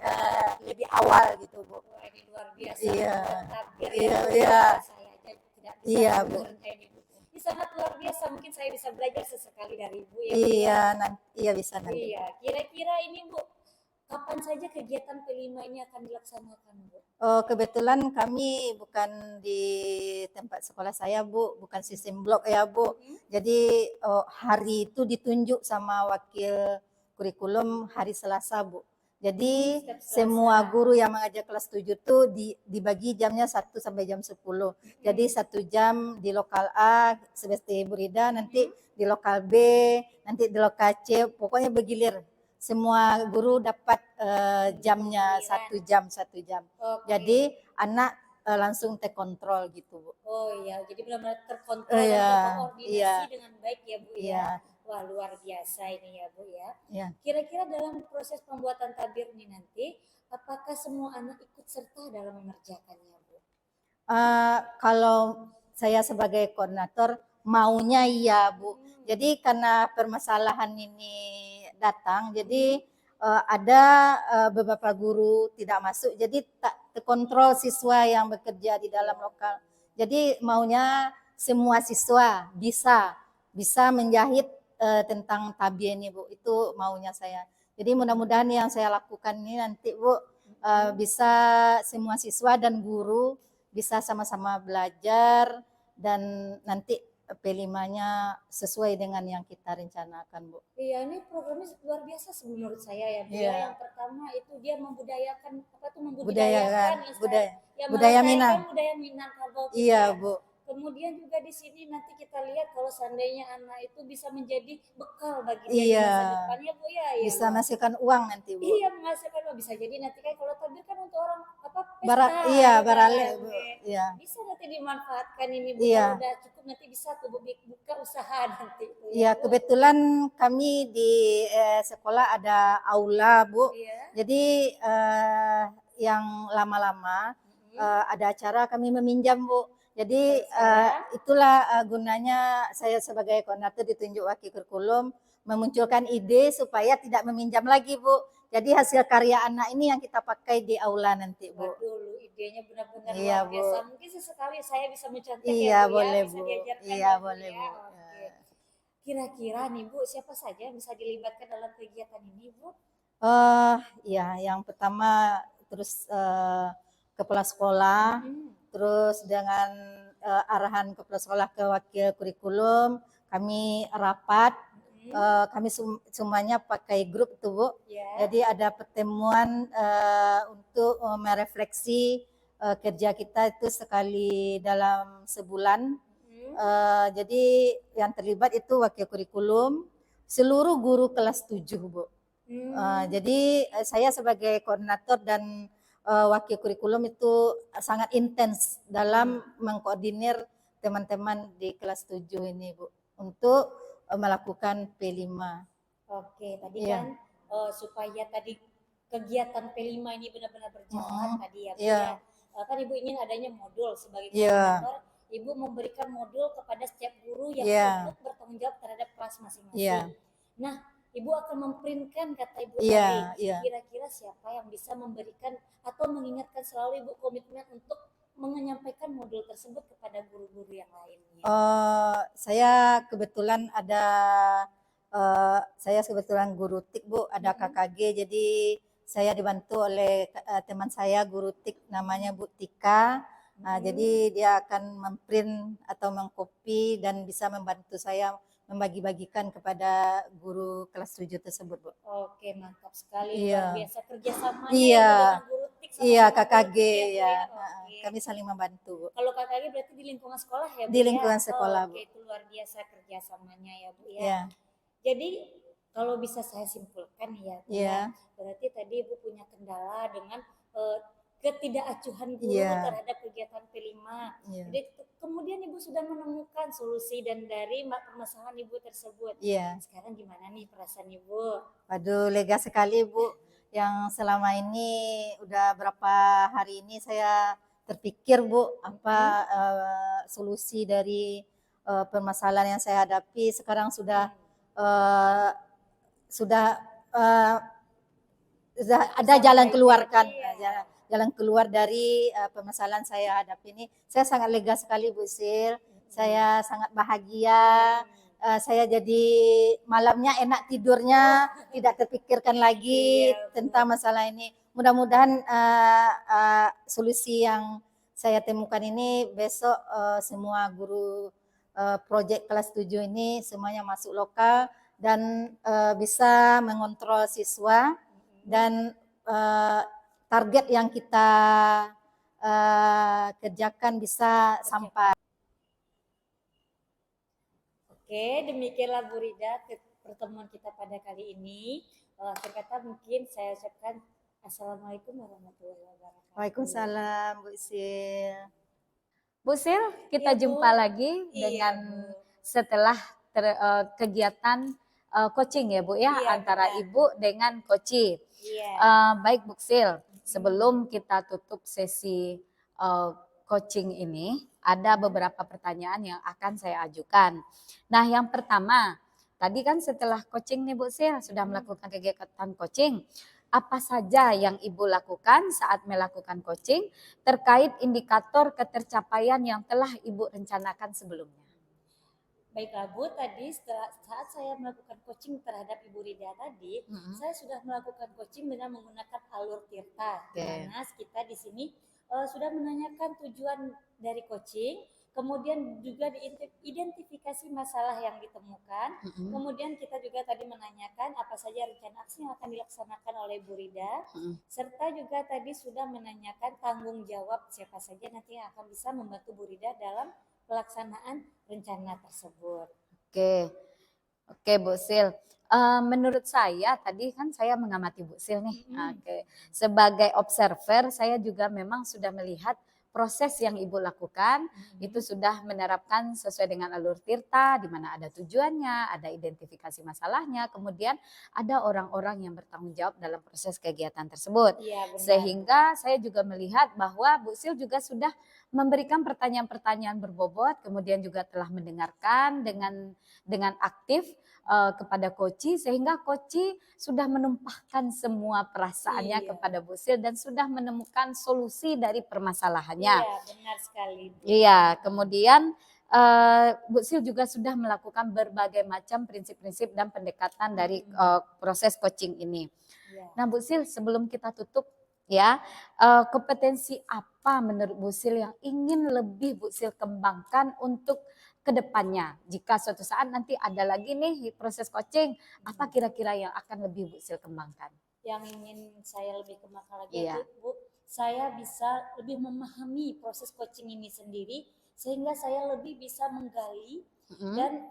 lebih awal gitu Bu. Wah, ini luar biasa. Iya. Tabir Iya, ya. iya. Saya aja tidak bisa Iya, Bu. mengerjakan ini, Bu. Ini sangat luar biasa. Mungkin saya bisa belajar sesekali dari Ibu ya. Bu, Iya, ya. nanti iya bisa nanti. Iya, kira-kira ini Bu, kapan saja kegiatan P5 ini akan dilaksanakan Bu? Kebetulan kami bukan di tempat sekolah saya Bu, bukan sistem blok ya Bu. Jadi hari itu ditunjuk sama wakil kurikulum hari Selasa Bu. Jadi Setiap Selasa. semua guru yang mengajar kelas 7 tuh dibagi jamnya 1 sampai jam 10. Jadi 1 jam di lokal A seperti Bu Rida, nanti di lokal B, nanti di lokal C, pokoknya bergilir. Semua guru dapat jamnya 1 jam 1 jam. Oke. Jadi anak langsung terkontrol gitu Bu. Oh iya, jadi benar-benar terkontrol Iya, dan terkoordinasi iya. dengan baik ya Bu Iya. ya. Wah, luar biasa ini ya Bu ya. Iya. Kira-kira dalam proses pembuatan tabir ini nanti, apakah semua anak ikut serta dalam mengerjakannya Bu? Kalau saya sebagai koordinator maunya iya Bu. Jadi karena permasalahan ini datang, jadi ada beberapa guru tidak masuk, jadi tak terkontrol siswa yang bekerja di dalam lokal. Jadi maunya semua siswa bisa menjahit tentang tabir ini Bu. Itu maunya saya. Jadi mudah-mudahan yang saya lakukan ini nanti Bu bisa semua siswa dan guru bisa sama-sama belajar dan nanti P5-nya sesuai dengan yang kita rencanakan Bu. Iya, ini programnya luar biasa menurut saya ya Bu. Iya. Ya. Yang pertama itu dia membudayakan Budayakan, budaya budaya Minang. Budaya Minangkabau kita. Iya Bu. Kemudian juga di sini nanti kita lihat kalau seandainya anak itu bisa menjadi bekal bagi Iya. dia di masa depannya Bu ya. Ya, Bisa Bu. menghasilkan uang nanti Bu. Iya, menghasilkan uang. Bisa jadi nanti kan kalau tabir kan untuk orang apa pesta. Iya, ya, barale Bu. Bu. Iya. Bisa nanti dimanfaatkan ini Bu. Iya. Kalau udah cukup nanti bisa tuh Bu buka usaha nanti. Bu, Iya, Bu. kebetulan kami di sekolah ada aula Bu. Iya. Jadi yang lama-lama ada acara kami meminjam Bu. Jadi itulah gunanya saya sebagai koordinator ditunjuk wakil kurikulum memunculkan ide supaya tidak meminjam lagi Bu. Jadi hasil karya anak ini yang kita pakai di aula nanti Bu. Waduh, idenya benar-benar Iya, luar biasa. Bu. Mungkin sesekali saya bisa mencontek Iya, ya Bu boleh, ya, bisa Bu. diajarkan Iya, ya, Bu, boleh, ya. Bu. Oke. Kira-kira nih Bu, siapa saja yang bisa dilibatkan dalam kegiatan ini Bu? Ya, yang pertama terus kepala sekolah, terus dengan arahan kepala sekolah ke wakil kurikulum, kami rapat, kami semuanya pakai grup tuh Bu. Ya. Jadi ada pertemuan untuk merefleksi kerja kita itu sekali dalam sebulan. Jadi yang terlibat itu wakil kurikulum, seluruh guru kelas 7 Bu. Jadi saya sebagai koordinator dan wakil kurikulum itu sangat intens dalam mengkoordinir teman-teman di kelas 7 ini Bu untuk melakukan P5. Oke, tadi Iya. kan supaya tadi kegiatan P5 ini benar-benar berjalan tadi ya Bu Iya. ya. Kan Ibu ingin adanya modul sebagai Iya. koordinator, Ibu memberikan modul kepada setiap guru yang Iya. untuk bertanggung jawab terhadap kelas masing-masing. Iya. Nah, Ibu akan memprintkan kata Ibu Iya, tadi. iya. Kira-kira siapa yang bisa memberikan atau mengingatkan selalu Ibu komitmen untuk menyampaikan modul tersebut kepada guru-guru yang lainnya? Saya kebetulan ada saya kebetulan guru TIK Bu, ada KKG, jadi saya dibantu oleh teman saya guru TIK namanya Bu Tika. Nah, jadi dia akan memprint atau mengcopy dan bisa membantu saya membagi-bagikan kepada guru kelas 7 tersebut, Bu. Oke, mantap sekali. Iya. Luar biasa kerjasamanya Iya. ya, Bu, dengan guru TIK sama Iya, sama guru KKG TIK ya, Bu, ya. Oke. Kami saling membantu, Bu. Kalau KKG berarti di lingkungan sekolah ya, Bu? Di lingkungan ya? sekolah, Bu. Oke, itu luar biasa kerjasamanya ya, Bu ya. Iya. Jadi kalau bisa saya simpulkan ya, Bu, Iya. berarti tadi Ibu punya kendala dengan ketidakacuhan guru Iya. terhadap kegiatan P5. Iya. Jadi kemudian Ibu sudah menemukan solusi dan dari permasalahan Ibu tersebut. Iya. Sekarang gimana nih perasaan Ibu? Waduh, lega sekali, Bu. Yang selama ini udah berapa hari ini saya terpikir, Bu, apa solusi dari permasalahan yang saya hadapi. Sekarang sudah ada jalan keluarkan. Jalan keluar dari permasalahan saya hadapi ini. Saya sangat lega sekali, Bu Sil. Saya sangat bahagia. Saya jadi malamnya enak tidurnya, tidak terpikirkan lagi tentang masalah ini. Mudah-mudahan solusi yang saya temukan ini besok semua guru proyek kelas 7 ini semuanya masuk lokal dan bisa mengontrol siswa dan target yang kita kerjakan bisa sampai. Oke, demikianlah Bu Rida pertemuan kita pada kali ini. Akhir kata mungkin saya ucapkan Assalamualaikum warahmatullahi wabarakatuh. Waalaikumsalam, Bu Sil. Bu Sil, kita Iya, Bu. jumpa lagi Iya, dengan Bu. setelah kegiatan coaching ya Bu ya, Iya, antara benar. Ibu dengan coach. Iya. Baik Bu Sil, sebelum kita tutup sesi coaching ini, ada beberapa pertanyaan yang akan saya ajukan. Nah, yang pertama, tadi kan setelah coaching nih Bu Sil, sudah melakukan kegiatan coaching, apa saja yang Ibu lakukan saat melakukan coaching terkait indikator ketercapaian yang telah Ibu rencanakan sebelumnya? Baiklah Bu, tadi saat saya melakukan coaching terhadap Ibu Rida tadi, saya sudah melakukan coaching dengan menggunakan alur Tirta. Oke. Di mana kita di sini sudah menanyakan tujuan dari coaching, kemudian juga diidentifikasi masalah yang ditemukan, kemudian kita juga tadi menanyakan apa saja rencana aksi yang akan dilaksanakan oleh Bu Rida, serta juga tadi sudah menanyakan tanggung jawab siapa saja nanti yang akan bisa membantu Bu Rida dalam pelaksanaan rencana tersebut. Oke Bu Sil. Menurut saya tadi kan saya mengamati Bu Sil nih. Oke. Sebagai observer saya juga memang sudah melihat proses yang Ibu lakukan itu sudah menerapkan sesuai dengan alur Tirta, di mana ada tujuannya, ada identifikasi masalahnya, kemudian ada orang-orang yang bertanggung jawab dalam proses kegiatan tersebut. Iya, benar. Sehingga saya juga melihat bahwa Bu Sil juga sudah memberikan pertanyaan-pertanyaan berbobot, kemudian juga telah mendengarkan dengan aktif kepada Koci, sehingga Koci sudah menumpahkan semua perasaannya kepada Bu Sil dan sudah menemukan solusi dari permasalahannya. Iya, benar sekali. Iya, kemudian Bu Sil juga sudah melakukan berbagai macam prinsip-prinsip dan pendekatan dari proses coaching ini. Iya. Nah Bu Sil, sebelum kita tutup ya, kompetensi apa menurut Bu Sil yang ingin lebih Bu Sil kembangkan untuk kedepannya? Jika suatu saat nanti ada lagi nih proses coaching, apa kira-kira yang akan lebih Bu Sil kembangkan? Yang ingin saya lebih kembangkan lagi Iya. itu Bu, saya bisa lebih memahami proses coaching ini sendiri sehingga saya lebih bisa menggali dan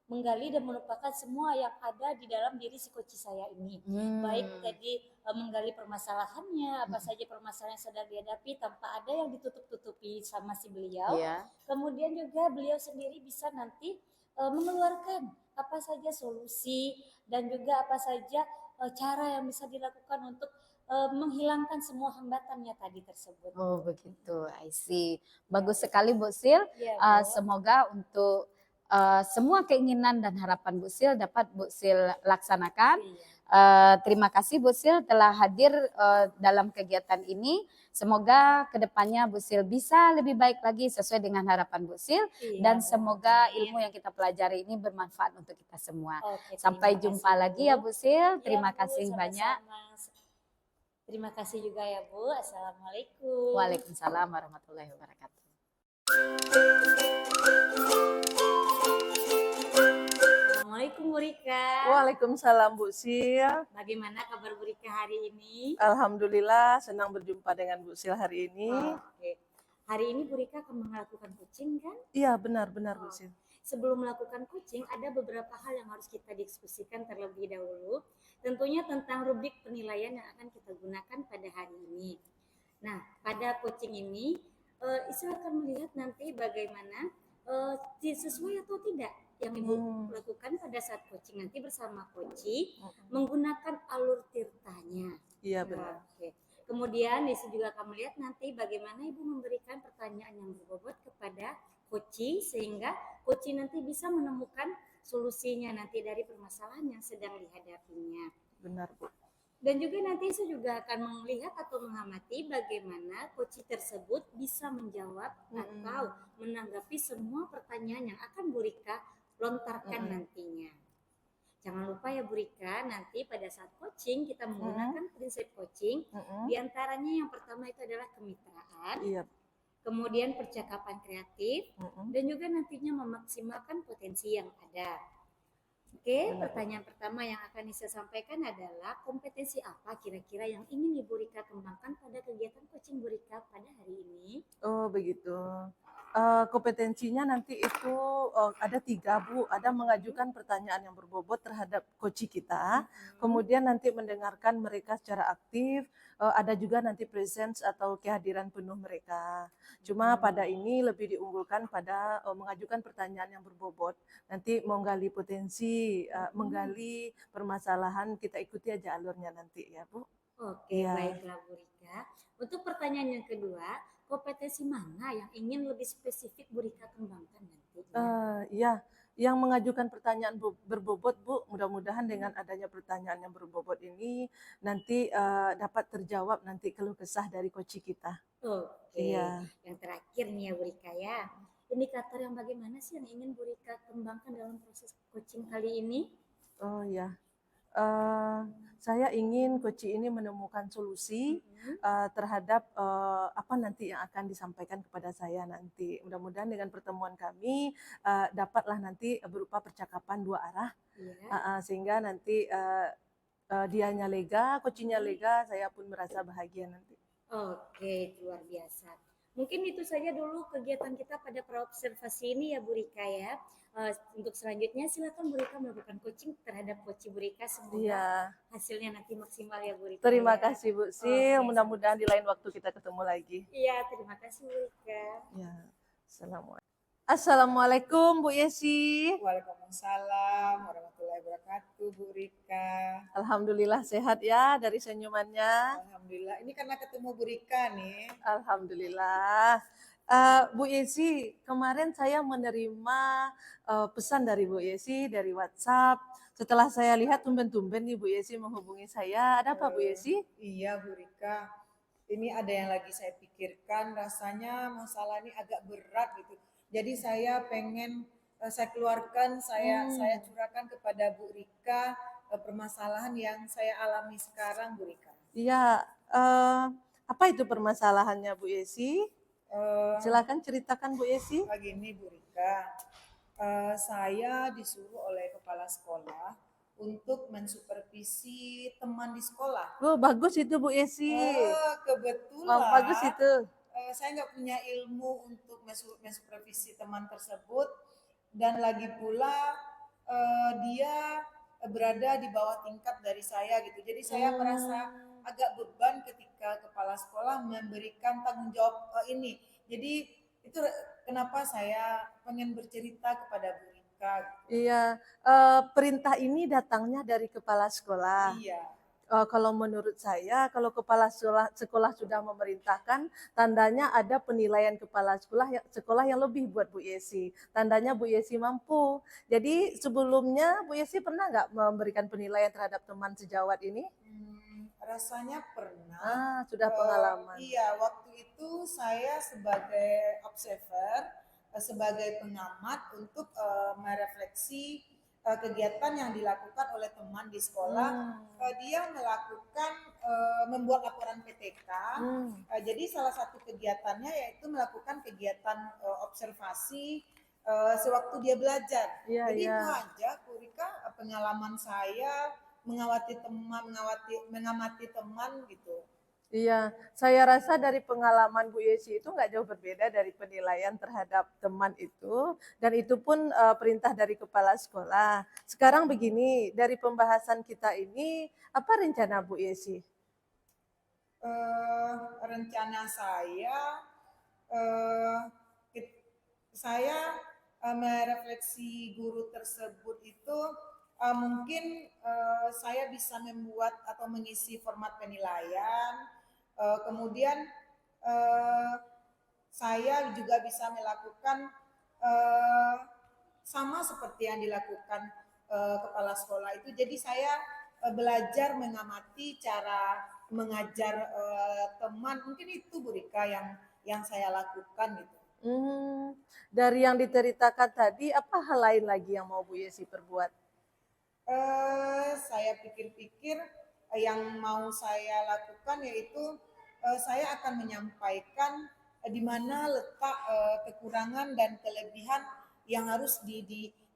menggali dan menumpahkan semua yang ada di dalam diri si coach saya ini. Baik tadi menggali permasalahannya, apa saja permasalahan yang sedang dihadapi tanpa ada yang ditutup-tutupi sama si beliau. Iya. Kemudian juga beliau sendiri bisa nanti mengeluarkan apa saja solusi dan juga apa saja cara yang bisa dilakukan untuk menghilangkan semua hambatannya tadi tersebut. Oh begitu, I see. Bagus sekali Bu Sil. Ya, Bu. Semoga untuk semua keinginan dan harapan Bu Sil dapat Bu Sil laksanakan. Terima kasih Bu Sil telah hadir dalam kegiatan ini. Semoga kedepannya Bu Sil bisa lebih baik lagi sesuai dengan harapan Bu Sil. Iya, Dan Bu. semoga Amin. ilmu yang kita pelajari ini bermanfaat untuk kita semua. Oke, Sampai terima jumpa kasih, lagi Bu. ya Bu Sil. Iya, Terima Bu, kasih banyak. sama-sama. Terima kasih juga ya Bu. Assalamualaikum. Waalaikumsalam warahmatullahi wabarakatuh. Assalamualaikum Bu Rika. Waalaikumsalam Bu Sil. Bagaimana kabar Bu Rika hari ini? Alhamdulillah senang berjumpa dengan Bu Sil hari ini. Oke. Hari ini Bu Rika akan melakukan coaching kan? Iya benar-benar Bu Sil. Sebelum melakukan coaching ada beberapa hal yang harus kita diskusikan terlebih dahulu. Tentunya tentang rubrik penilaian yang akan kita gunakan pada hari ini. Nah, pada coaching ini silakan melihat nanti bagaimana sesuai atau tidak yang Ibu lakukan pada saat coaching nanti bersama coaching menggunakan alur tirtanya. Iya benar. Oke. Kemudian Desi juga akan melihat nanti bagaimana Ibu memberikan pertanyaan yang berbobot kepada coaching sehingga coaching nanti bisa menemukan solusinya nanti dari permasalahan yang sedang dihadapinya. Benar Bu. Dan juga nanti saya juga akan melihat atau mengamati bagaimana coaching tersebut bisa menjawab atau menanggapi semua pertanyaan yang akan Bu Rika lontarkan nantinya. Jangan lupa ya Bu Rika, nanti pada saat coaching kita menggunakan prinsip coaching. Di antaranya yang pertama itu adalah kemitraan, Iya. kemudian percakapan kreatif, dan juga nantinya memaksimalkan potensi yang ada. Oke, pertanyaan pertama yang akan saya sampaikan adalah kompetensi apa kira-kira yang ingin Ibu Rika kembangkan pada kegiatan coaching Bu Rika pada hari ini? Oh begitu. Kompetensinya nanti itu ada 3 Bu. Ada mengajukan pertanyaan yang berbobot terhadap coach kita. Kemudian nanti mendengarkan mereka secara aktif. Ada juga nanti presence atau kehadiran penuh mereka. Cuma pada ini lebih diunggulkan pada mengajukan pertanyaan yang berbobot. Nanti menggali potensi, menggali permasalahan, kita ikuti aja alurnya nanti ya Bu. Oke, Iya. baiklah Bu Rika. Untuk pertanyaan yang kedua, kompetensi mana yang ingin lebih spesifik Bu Rika kembangkan nanti? Ya, yang mengajukan pertanyaan berbobot Bu, mudah-mudahan dengan adanya pertanyaan yang berbobot ini nanti dapat terjawab nanti keluh kesah dari coach kita. Oke, Iya. yang terakhir nih ya Bu Rika ya. Indikator yang bagaimana sih yang ingin Bu Rika kembangkan dalam proses coaching kali ini? Oh ya, saya ingin coach ini menemukan solusi terhadap apa nanti yang akan disampaikan kepada saya nanti. Mudah-mudahan dengan pertemuan kami dapatlah nanti berupa percakapan 2 arah, sehingga nanti dianya lega, coachnya lega, saya pun merasa bahagia nanti. Oke, luar biasa. Mungkin itu saja dulu kegiatan kita pada praobservasi ini ya Bu Rika ya. Untuk selanjutnya silakan Bu Rika melakukan coaching terhadap coach Bu Rika. Semoga Iya. hasilnya nanti maksimal ya Bu Rika. Terima ya. kasih Bu Sil, Oke, mudah-mudahan di lain waktu kita ketemu lagi. Iya, terima kasih Bu Rika. Ya, Assalamualaikum Bu Yesi. Waalaikumsalam warahmatullahi wabarakatuh, Bu Rika. Alhamdulillah sehat ya dari senyumannya. Alhamdulillah. Ini karena ketemu Bu Rika nih. Alhamdulillah. Bu Yesi, kemarin saya menerima pesan dari Bu Yesi dari WhatsApp. Setelah saya lihat tumben-tumben nih Bu Yesi menghubungi saya. Ada apa Bu Yesi? Iya Bu Rika. Ini ada yang lagi saya pikirkan. Rasanya masalah ini agak berat gitu. Jadi saya pengen saya keluarkan, saya curahkan kepada Bu Rika permasalahan yang saya alami sekarang Bu Rika. Iya. Apa itu permasalahannya Bu Yesi? Silakan ceritakan Bu Yesi. Begini Bu Rika, saya disuruh oleh kepala sekolah untuk mensupervisi teman di sekolah. Oh, bagus itu Bu Yesi. Kebetulan Bagus itu. saya nggak punya ilmu untuk mensupervisi teman tersebut dan lagi pula dia berada di bawah tingkat dari saya gitu. Jadi saya merasa agak beban ketika kepala sekolah memberikan tanggung jawab ini. Jadi itu kenapa saya pengen bercerita kepada Bu Rika. Iya, perintah ini datangnya dari kepala sekolah. Iya. Kalau menurut saya, kalau kepala sekolah sudah memerintahkan, tandanya ada penilaian kepala sekolah yang lebih buat Bu Yesi. Tandanya Bu Yesi mampu. Jadi sebelumnya Bu Yesi pernah nggak memberikan penilaian terhadap teman sejawat ini? Rasanya pernah. Sudah pengalaman. Iya, waktu itu saya sebagai observer, sebagai pengamat untuk merefleksi kegiatan yang dilakukan oleh teman di sekolah. Dia melakukan membuat laporan PTK. Jadi salah satu kegiatannya yaitu melakukan kegiatan observasi sewaktu dia belajar. Jadi itu aja, Bu Rika, pengalaman saya mengamati teman gitu. Iya, saya rasa dari pengalaman Bu Yesi itu nggak jauh berbeda dari penilaian terhadap teman itu, dan itu pun perintah dari kepala sekolah. Sekarang begini, dari pembahasan kita ini, apa rencana Bu Yesi? Rencana saya merefleksi guru tersebut itu mungkin saya bisa membuat atau mengisi format penilaian, kemudian saya juga bisa melakukan sama seperti yang dilakukan kepala sekolah itu. Jadi saya belajar mengamati cara mengajar teman, mungkin itu Bu Rika yang saya lakukan gitu. Dari yang diceritakan tadi, apa hal lain lagi yang mau Bu Yesi perbuat? Saya pikir-pikir yang mau saya lakukan yaitu saya akan menyampaikan di mana letak kekurangan dan kelebihan yang harus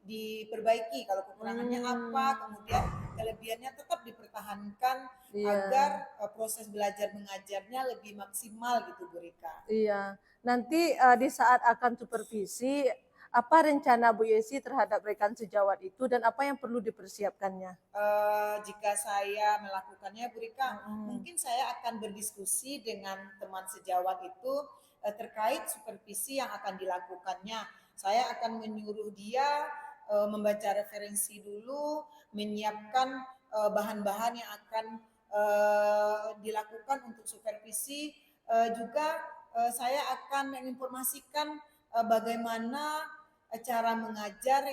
diperbaiki. Kalau kekurangannya apa, kemudian kelebihannya tetap dipertahankan agar proses belajar mengajarnya lebih maksimal gitu Bu Rika. Iya, nanti di saat akan supervisi, apa rencana Bu Yesi terhadap rekan sejawat itu dan apa yang perlu dipersiapkannya? Jika saya melakukannya Bu Rika, mungkin saya akan berdiskusi dengan teman sejawat itu terkait supervisi yang akan dilakukannya. Saya akan menyuruh dia membaca referensi dulu, menyiapkan bahan-bahan yang akan dilakukan untuk supervisi. Juga saya akan menginformasikan bagaimana cara mengajar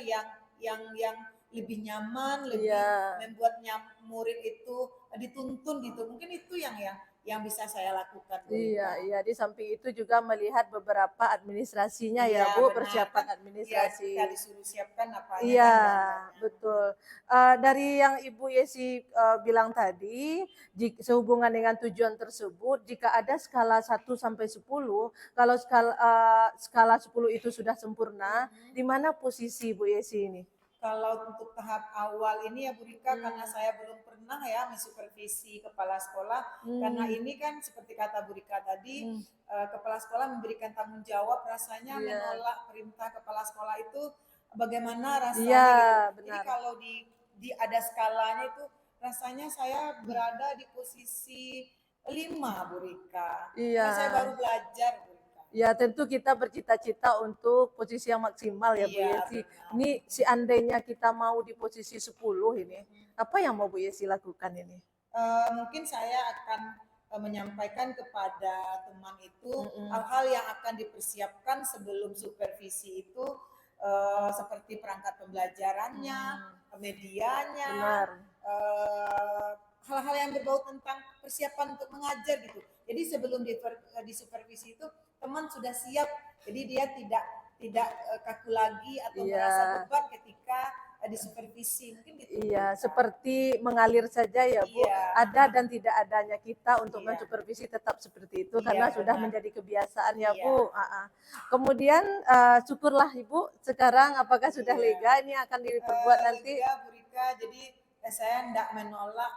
yang lebih nyaman, lebih membuat murid itu dituntun gitu. Mungkin itu yang bisa saya lakukan. Iya. Di samping itu juga melihat beberapa administrasinya ya Bu, benar. Persiapan administrasi. Kita disuruh siapkan apa ya. Iya, betul. Dari yang Ibu Yesi bilang tadi, sehubungan dengan tujuan tersebut, jika ada skala 1 sampai 10, kalau skala 10 itu sudah sempurna, di mana posisi Bu Yesi ini? Kalau untuk tahap awal ini ya Bu Rika, karena saya belum pernah ya mensupervisi kepala sekolah, karena ini kan seperti kata Bu Rika tadi, kepala sekolah memberikan tanggung jawab, rasanya menolak perintah kepala sekolah itu bagaimana rasanya gitu. Benar. Jadi kalau di ada skalanya itu rasanya saya berada di posisi 5 Bu Rika. Karena saya baru belajar Bu Rika. Ya tentu kita bercita-cita untuk posisi yang maksimal ya Bu Yesi. Ini seandainya kita mau di posisi 10 ini, apa yang mau Bu Yesi lakukan ini? Mungkin saya akan menyampaikan kepada teman itu hal-hal yang akan dipersiapkan sebelum supervisi itu, seperti perangkat pembelajarannya, medianya, hal-hal yang berbau tentang persiapan untuk mengajar gitu. Jadi sebelum di supervisi itu teman sudah siap, jadi dia tidak kaku lagi atau merasa beban ketika di supervisi. Mungkin gitu. Iya, seperti mengalir saja ya Bu. Ada dan tidak adanya kita untuk mensupervisi tetap seperti itu karena sudah menjadi kebiasaan ya Bu. Kemudian syukurlah Ibu sekarang apakah sudah lega ini akan diperbuat nanti? Lega Bu Rika, jadi saya tidak menolak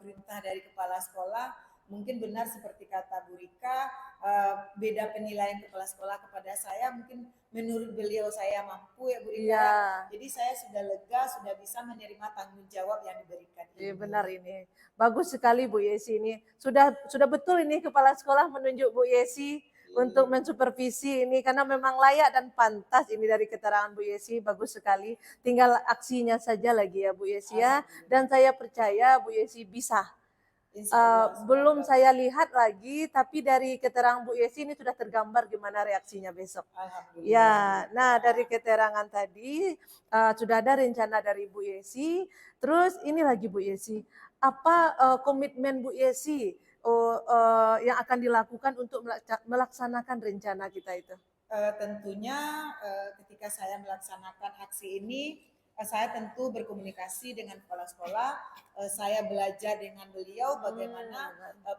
perintah dari kepala sekolah. Mungkin benar seperti kata Bu Rika, beda penilaian kepala sekolah kepada saya, mungkin menurut beliau saya mampu ya Bu Rika. Jadi saya sudah lega, sudah bisa menerima tanggung jawab yang diberikan. Iya benar ini. Bagus sekali Bu Yesi ini. Sudah betul ini kepala sekolah menunjuk Bu Yesi untuk mensupervisi ini karena memang layak dan pantas ini dari keterangan Bu Yesi, bagus sekali. Tinggal aksinya saja lagi ya Bu Yesi ya. Dan saya percaya Bu Yesi bisa Insya Allah, Belum semoga. saya lihat lagi, tapi dari keterangan Bu Yesi ini sudah tergambar gimana reaksinya besok. Alhamdulillah. Ya, nah dari keterangan tadi sudah ada rencana dari Bu Yesi. Terus ini lagi Bu Yesi, apa komitmen Bu Yesi yang akan dilakukan untuk melaksanakan rencana kita itu? Tentunya ketika saya melaksanakan aksi ini, saya tentu berkomunikasi dengan kepala sekolah. Saya belajar dengan beliau bagaimana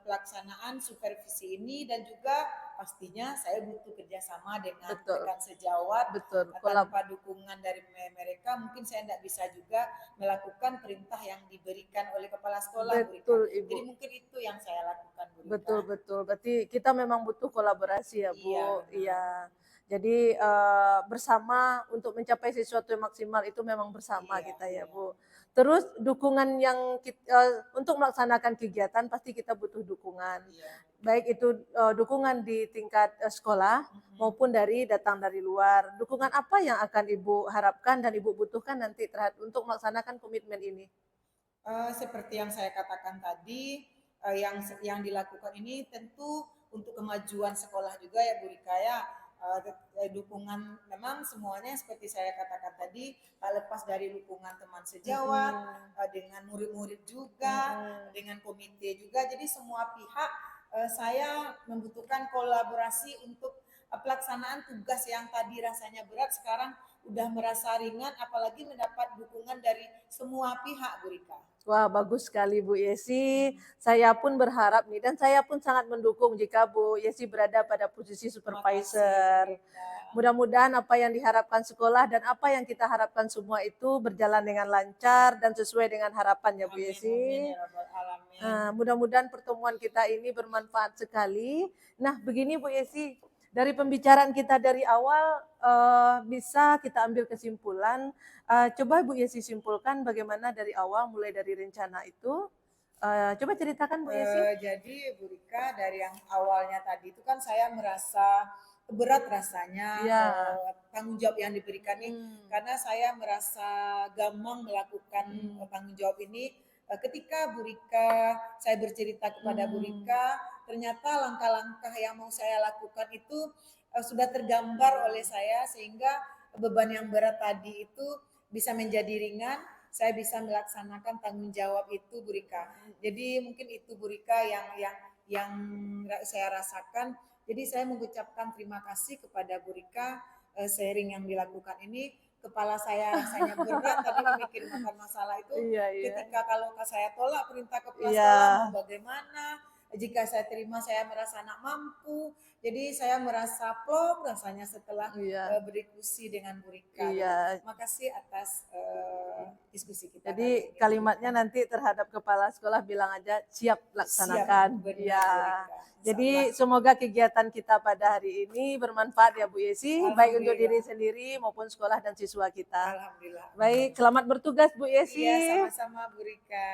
pelaksanaan supervisi ini, dan juga pastinya saya butuh kerjasama dengan Betul. rekan sejawat. Betul. Tanpa dukungan dari mereka mungkin saya tidak bisa juga melakukan perintah yang diberikan oleh kepala sekolah. Betul, Bu Rika. Ibu. Jadi mungkin itu yang saya lakukan, Bu Rika. Betul, betul. Berarti kita memang butuh kolaborasi ya, Bu. Iya, benar. Iya. Jadi bersama untuk mencapai sesuatu yang maksimal itu memang bersama Iya, kita ya, iya. Bu. Terus dukungan yang untuk melaksanakan kegiatan pasti kita butuh dukungan. Iya. Baik itu dukungan di tingkat sekolah maupun datang dari luar. Dukungan apa yang akan Ibu harapkan dan Ibu butuhkan nanti untuk melaksanakan komitmen ini? Seperti yang saya katakan tadi, yang dilakukan ini tentu untuk kemajuan sekolah juga ya Bu Rika ya. Dukungan memang semuanya seperti saya katakan tadi, tak lepas dari dukungan teman sejawat, dengan murid-murid juga, dengan komite juga. Jadi semua pihak saya membutuhkan kolaborasi untuk pelaksanaan tugas yang tadi rasanya berat, sekarang udah merasa ringan, apalagi mendapat dukungan dari semua pihak, Bu Rika. Wah, bagus sekali Bu Yesi. Saya pun berharap nih, dan saya pun sangat mendukung jika Bu Yesi berada pada posisi supervisor. Mudah-mudahan apa yang diharapkan sekolah dan apa yang kita harapkan semua itu berjalan dengan lancar dan sesuai dengan harapan ya Bu Yesi. Mudah-mudahan pertemuan kita ini bermanfaat sekali. Nah, begini Bu Yesi, dari pembicaraan kita dari awal bisa kita ambil kesimpulan. Coba Bu Yesi simpulkan bagaimana dari awal mulai dari rencana itu. Coba ceritakan Bu Yesi. Jadi Bu Rika, dari yang awalnya tadi itu kan saya merasa berat rasanya tanggung jawab yang diberikan ini, karena saya merasa gampang melakukan tanggung jawab ini. Ketika Bu Rika, saya bercerita kepada Bu Rika, ternyata langkah-langkah yang mau saya lakukan itu sudah tergambar oleh saya, sehingga beban yang berat tadi itu bisa menjadi ringan, saya bisa melaksanakan tanggung jawab itu, Bu Rika. Jadi mungkin itu Bu Rika yang saya rasakan. Jadi saya mengucapkan terima kasih kepada Bu Rika, sharing yang dilakukan ini. Kepala saya rasanya berat tadi memikirkan masalah itu. Ketika kalau saya tolak perintah kepala sekolah, mau bagaimana? Jika saya terima, saya merasa anak mampu. Jadi saya merasa plong rasanya setelah berdiskusi dengan Bu Rika. Terima kasih atas diskusi kita. Jadi kalimatnya nanti terhadap kepala sekolah bilang aja siap laksanakan. Benar, Jadi semoga kegiatan kita pada hari ini bermanfaat ya Bu Yesi, baik untuk diri sendiri maupun sekolah dan siswa kita. Alhamdulillah. Baik, selamat bertugas Bu Yesi. Iya, sama-sama Bu Rika.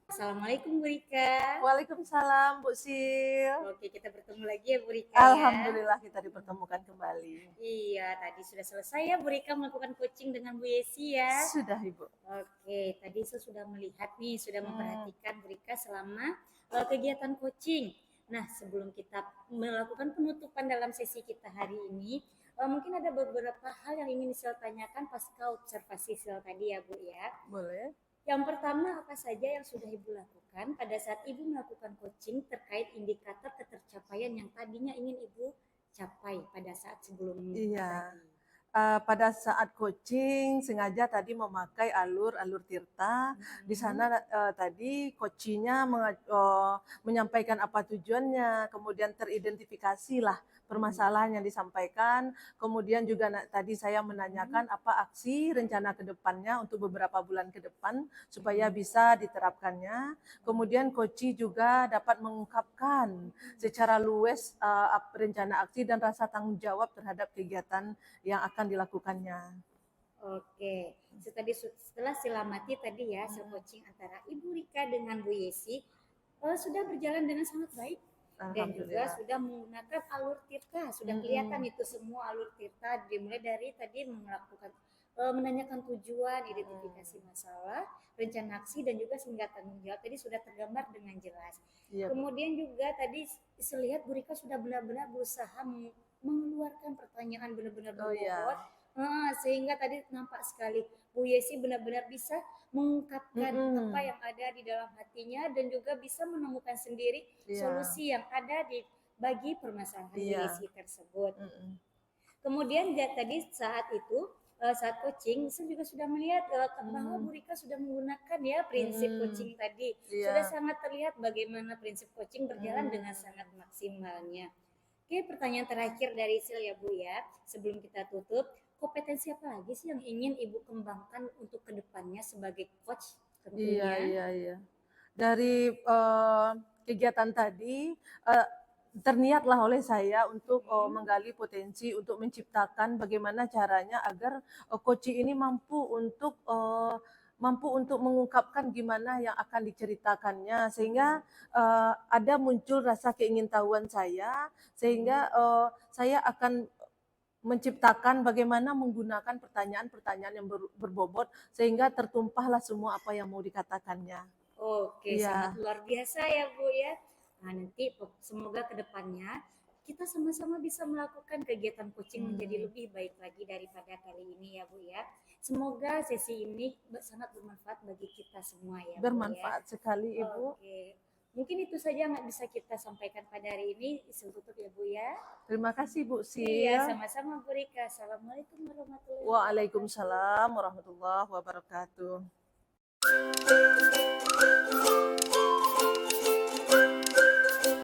Assalamualaikum Bu Rika. Waalaikumsalam Bu Sil. Oke, kita bertemu lagi ya Bu Rika. Alhamdulillah kita dipertemukan kembali. Iya, tadi sudah selesai ya Bu Rika melakukan coaching dengan Bu Yesi ya. Sudah Ibu. Oke, tadi saya sudah melihat nih, sudah memperhatikan Bu Rika selama kegiatan coaching. Nah, sebelum kita melakukan penutupan dalam sesi kita hari ini, mungkin ada beberapa hal yang ingin saya tanyakan pasca observasi sel tadi ya Bu ya. Boleh. Yang pertama, apa saja yang sudah Ibu lakukan pada saat Ibu melakukan coaching terkait indikator ketercapaian yang tadinya ingin Ibu capai pada saat sebelum tadi? Pada saat coaching sengaja tadi memakai alur Tirta. Di sana tadi coachingnya menyampaikan apa tujuannya, kemudian teridentifikasilah permasalahan yang disampaikan. Kemudian juga tadi saya menanyakan apa aksi rencana ke depannya untuk beberapa bulan ke depan supaya bisa diterapkannya. Kemudian coaching juga dapat mengungkapkan secara luas rencana aksi dan rasa tanggung jawab terhadap kegiatan yang akan dilakukannya. Oke, setelah silamati tadi ya, coaching antara Ibu Rika dengan Bu Yesi sudah berjalan dengan sangat baik. Dan juga sudah menggunakan alur Tirta, sudah kelihatan itu semua alur Tirta, dimulai dari tadi melakukan menanyakan tujuan, identifikasi masalah, rencana aksi dan juga sehingga tanggung jawab tadi sudah tergambar dengan jelas. Iya, Bu. Kemudian juga tadi saya lihat Bu Rika sudah benar-benar berusaha mengeluarkan pertanyaan benar-benar Oh ya. berbobot. Sehingga tadi nampak sekali Bu Yesi benar-benar bisa mengungkapkan apa yang ada di dalam hatinya dan juga bisa menemukan sendiri Iya. solusi yang ada bagi permasalahan Bu Iya. Yesi tersebut. Mm-mm. Kemudian tadi saat itu saat coaching saya juga sudah melihat bahwa Bu Rika sudah menggunakan ya prinsip coaching tadi. Iya. Sudah sangat terlihat bagaimana prinsip coaching berjalan dengan sangat maksimalnya. Oke, pertanyaan terakhir dari Sil ya Bu ya. Sebelum kita tutup, kompetensi apa lagi sih yang ingin Ibu kembangkan untuk kedepannya sebagai coach tentunya? Iya. Dari kegiatan tadi terniatlah oleh saya untuk menggali potensi untuk menciptakan bagaimana caranya agar coaching ini mampu untuk mengungkapkan gimana yang akan diceritakannya sehingga ada muncul rasa keingintahuan saya sehingga saya akan menciptakan bagaimana menggunakan pertanyaan-pertanyaan yang berbobot sehingga tertumpahlah semua apa yang mau dikatakannya. Oke, Iya. sangat luar biasa ya Bu ya. Nah nanti semoga kedepannya kita sama-sama bisa melakukan kegiatan coaching menjadi lebih baik lagi daripada kali ini ya Bu ya. Semoga sesi ini sangat bermanfaat bagi kita semua ya Bu ya. Bermanfaat sekali Ibu. Oke. Mungkin itu saja yang bisa kita sampaikan pada hari ini. Isul tutup ya Bu ya. Terima kasih Bu Sil. Iya, sama-sama Bu Rika. Assalamualaikum warahmatullahi wabarakatuh. Waalaikumsalam warahmatullahi wabarakatuh.